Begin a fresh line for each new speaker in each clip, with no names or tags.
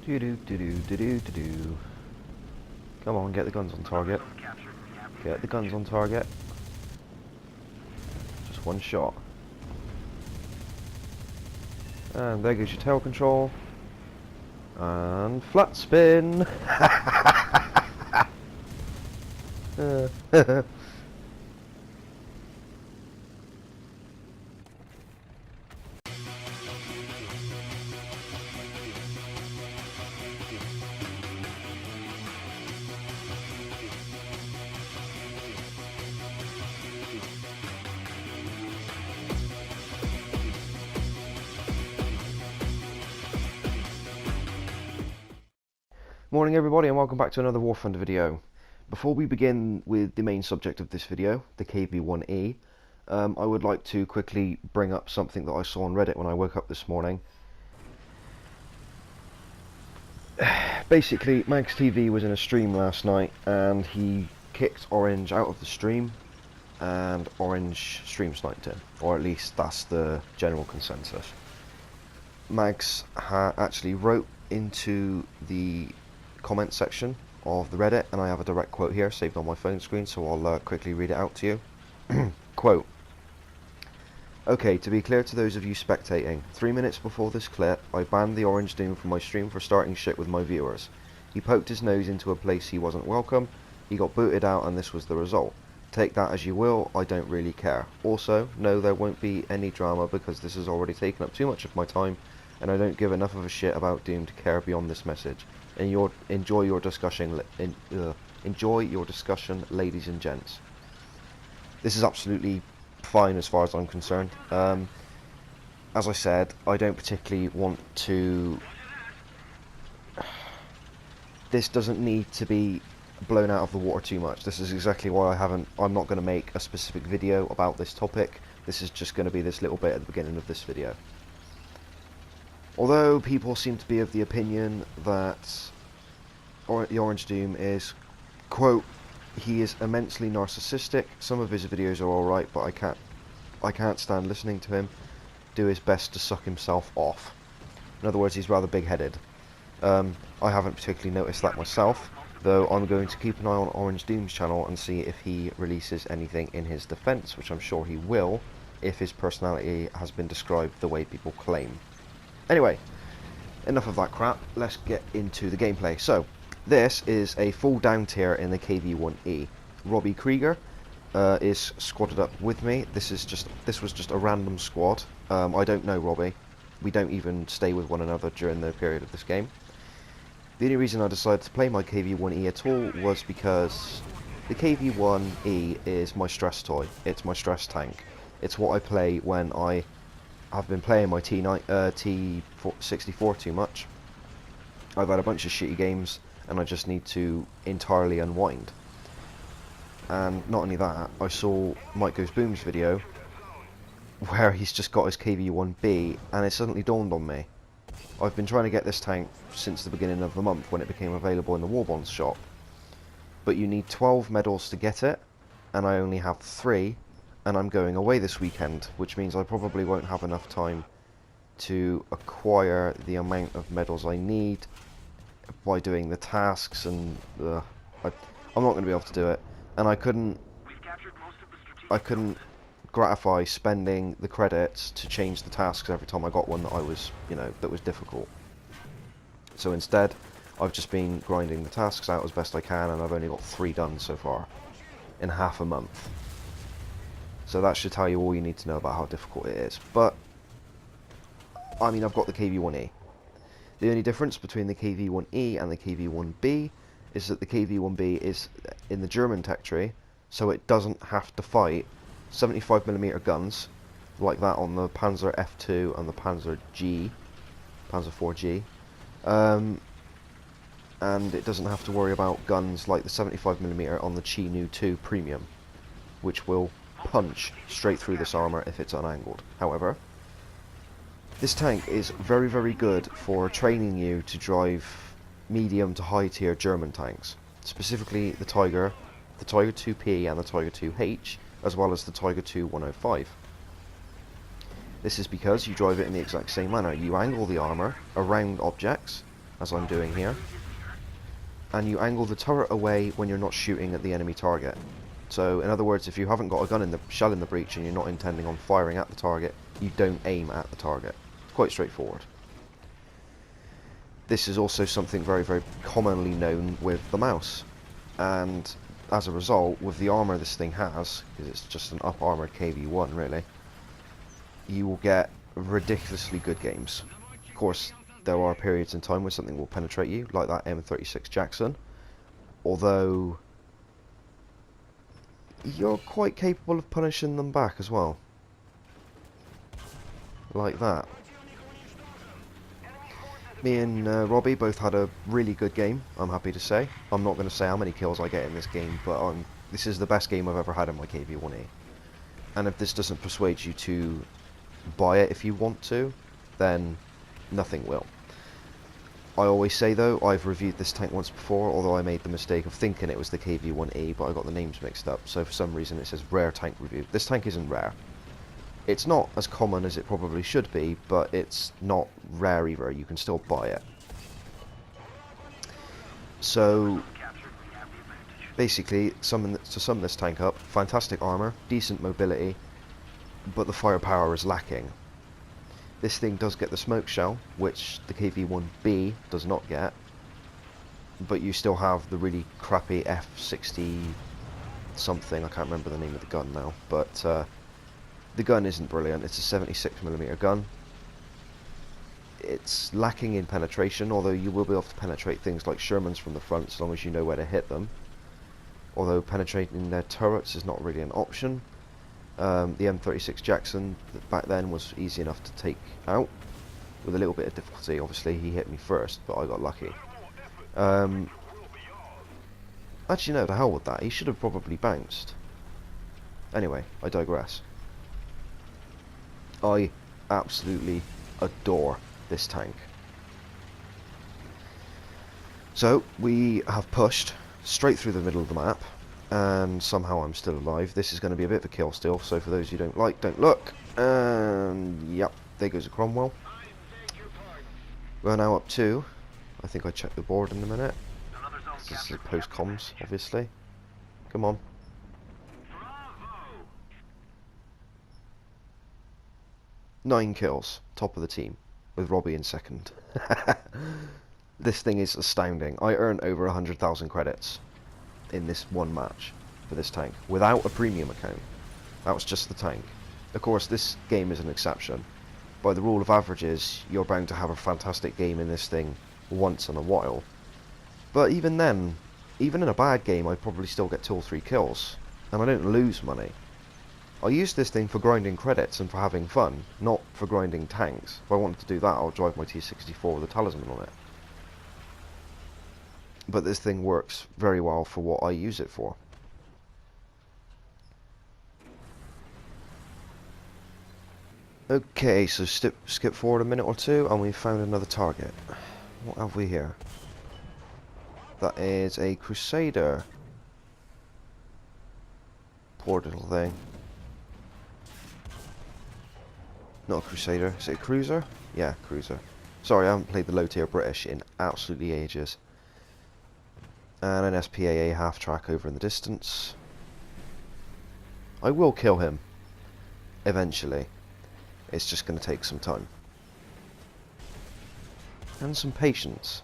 Do do do do do do do do. Come on, get the guns on target. Get the guns on target. Just one shot. And there goes your tail control. And flat spin. Morning everybody and welcome back to another War Thunder video. Before we begin with the main subject of this video, the KV-1E, I would like to quickly bring up something that I saw on Reddit when I woke up this morning. Basically, Magz TV was in a stream last night and he kicked Orange out of the stream and Orange stream sniped him, or at least that's the general consensus. Magz actually wrote into the comment section of the Reddit, and I have a direct quote here saved on my phone screen, so I'll quickly read it out to you. Quote: "Okay, to be clear to those of you spectating, 3 minutes before this clip, I banned theOrangeDoom from my stream for starting shit with my viewers. He poked his nose into a place he wasn't welcome, he got booted out, and this was the result. Take that as you will, I don't really care. Also, no, there won't be any drama because this has already taken up too much of my time, and I don't give enough of a shit about Doom to care beyond this message. And enjoy your discussion, ladies and gents." This is absolutely fine as far as I'm concerned. As I said, I don't particularly want to. This doesn't need to be blown out of the water too much. This is exactly why I'm not going to make a specific video about this topic. This is just going to be this little bit at the beginning of this video. Although people seem to be of the opinion that theOrangeDoom is, quote, he is immensely narcissistic. Some of his videos are alright, but I can't stand listening to him do his best to suck himself off. In other words, he's rather big-headed. I haven't particularly noticed that myself, though I'm going to keep an eye on OrangeDoom's channel and see if he releases anything in his defense, which I'm sure he will, if his personality has been described the way people claim. Anyway, enough of that crap, let's get into the gameplay. So, this is a full down tier in the KV-1E. Robbie Krieger is squadded up with me. This was just a random squad. I don't know Robbie. We don't even stay with one another during the period of this game. The only reason I decided to play my KV-1E at all was because the KV-1E is my stress toy. It's my stress tank. It's what I play when I've been playing my T64 too much. I've had a bunch of shitty games and I just need to entirely unwind. And not only that, I saw Mike Goes Boom's video where he's just got his KV-1B and it suddenly dawned on me. I've been trying to get this tank since the beginning of the month when it became available in the Warbonds shop. But you need 12 medals to get it, and I only have 3. And I'm going away this weekend, which means I probably won't have enough time to acquire the amount of medals I need by doing the tasks, and I'm not going to be able to do it. And I couldn't gratify spending the credits to change the tasks every time I got one that that was difficult. So instead, I've just been grinding the tasks out as best I can, and I've only got 3 done so far in half a month. So that should tell you all you need to know about how difficult it is. But, I mean, I've got the KV-1E. The only difference between the KV-1E and the KV-1B is that the KV-1B is in the German tech tree, so it doesn't have to fight 75mm guns, like that on the Panzer F2 and the Panzer 4G. And it doesn't have to worry about guns like the 75mm on the Chi Nu 2 Premium, which will punch straight through this armor if it's unangled. However, this tank is very, very good for training you to drive medium to high tier German tanks, specifically the Tiger 2P and the Tiger 2H, as well as the Tiger 2 105. This is because you drive it in the exact same manner. You angle the armor around objects, as I'm doing here, and you angle the turret away when you're not shooting at the enemy target. So, in other words, if you haven't got a gun in the shell in the breech and you're not intending on firing at the target, you don't aim at the target. It's quite straightforward. This is also something very, very commonly known with the mouse, and as a result, with the armor this thing has, because it's just an up armored KV-1 really, you will get ridiculously good games. Of course, there are periods in time where something will penetrate you, like that M36 Jackson, although you're quite capable of punishing them back as well. Like that. Me and Robbie both had a really good game, I'm happy to say. I'm not going to say how many kills I get in this game, but this is the best game I've ever had in my KV-1E. And if this doesn't persuade you to buy it if you want to, then nothing will. I always say though, I've reviewed this tank once before, although I made the mistake of thinking it was the KV-1E, but I got the names mixed up, so for some reason it says rare tank review. This tank isn't rare. It's not as common as it probably should be, but it's not rare either. You can still buy it. So, basically, to sum this tank up, fantastic armor, decent mobility, but the firepower is lacking. This thing does get the smoke shell, which the KV-1B does not get, but you still have the really crappy F60 something, I can't remember the name of the gun now, but the gun isn't brilliant. It's a 76mm gun. It's lacking in penetration, although you will be able to penetrate things like Shermans from the front as long as you know where to hit them. Although penetrating their turrets is not really an option. The M36 Jackson back then was easy enough to take out with a little bit of difficulty. Obviously he hit me first, but I got lucky. Actually no, to hell with that. He should have probably bounced. Anyway, I digress. I absolutely adore this tank. So, we have pushed straight through the middle of the map, and somehow I'm still alive. This is going to be a bit of a kill still, so for those who don't like, don't look. And yep, there goes a Cromwell. We're now up to, I think I checked the board in a minute. This is post comms, obviously. Come on. Nine kills, top of the team, with Robbie in second. This thing is astounding. I earned over 100,000 credits in this one match for this tank, without a premium account. That was just the tank. Of course, this game is an exception. By the rule of averages, you're bound to have a fantastic game in this thing once in a while. But even then, even in a bad game, I'd probably still get 2 or 3 kills, and I don't lose money. I use this thing for grinding credits and for having fun, not for grinding tanks. If I wanted to do that, I'll drive my T64 with a talisman on it. But this thing works very well for what I use it for. Okay, so skip forward a minute or two and we found another target. What have we here? That is a Crusader. Poor little thing. Not a Crusader. Is it a Cruiser? Yeah, Cruiser. Sorry, I haven't played the low tier British in absolutely ages. And an SPAA half track over in the distance. I will kill him. Eventually. It's just going to take some time. And some patience.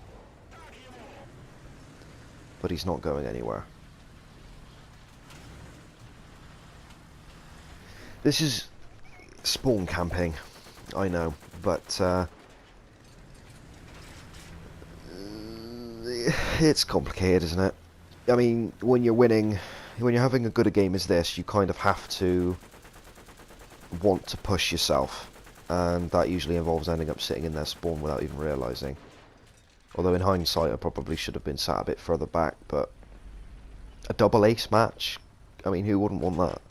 But he's not going anywhere. This is spawn camping, I know, but it's complicated, isn't it? I mean, when you're winning, when you're having a good a game as this, you kind of have to want to push yourself, and that usually involves ending up sitting in their spawn without even realising. Although in hindsight I probably should have been sat a bit further back, but a double ace match, I mean, who wouldn't want that?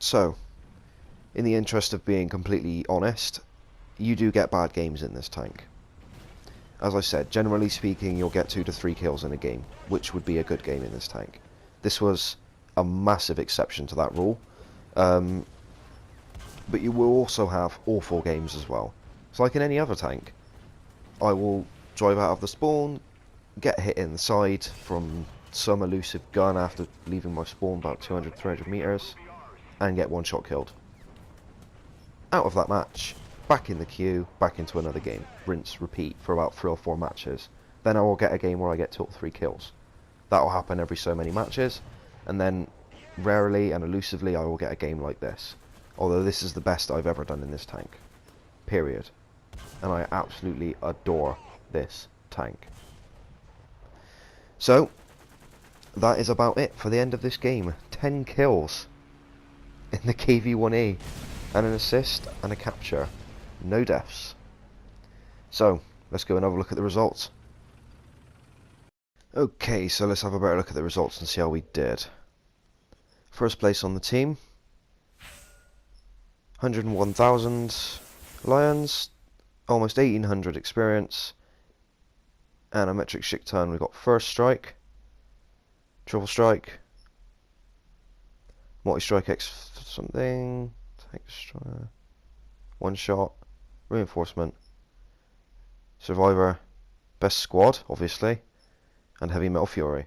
So, in the interest of being completely honest, you do get bad games in this tank. As I said, generally speaking, you'll get 2 to 3 kills in a game, which would be a good game in this tank. This was a massive exception to that rule, but you will also have awful games as well. So like in any other tank, I will drive out of the spawn, get hit in the side from some elusive gun after leaving my spawn about 200-300 meters, and get one shot killed. Out of that match, back in the queue, back into another game. Rinse, repeat for about 3 or 4 matches. Then I will get a game where I get 2 or 3 kills. That will happen every so many matches, and then rarely and elusively I will get a game like this. Although this is the best I've ever done in this tank. Period. And I absolutely adore this tank. So, that is about it for the end of this game. 10 kills in the KV-1E, and an assist and a capture. No deaths. So, let's go and have a look at the results. Okay, so let's have a better look at the results and see how we did. First place on the team, 101,000 Lions, almost 1800 experience, and a metric shit ton. We got first strike, triple strike, multi-strike X something, extra, one shot, reinforcement, survivor, best squad obviously, and heavy metal fury.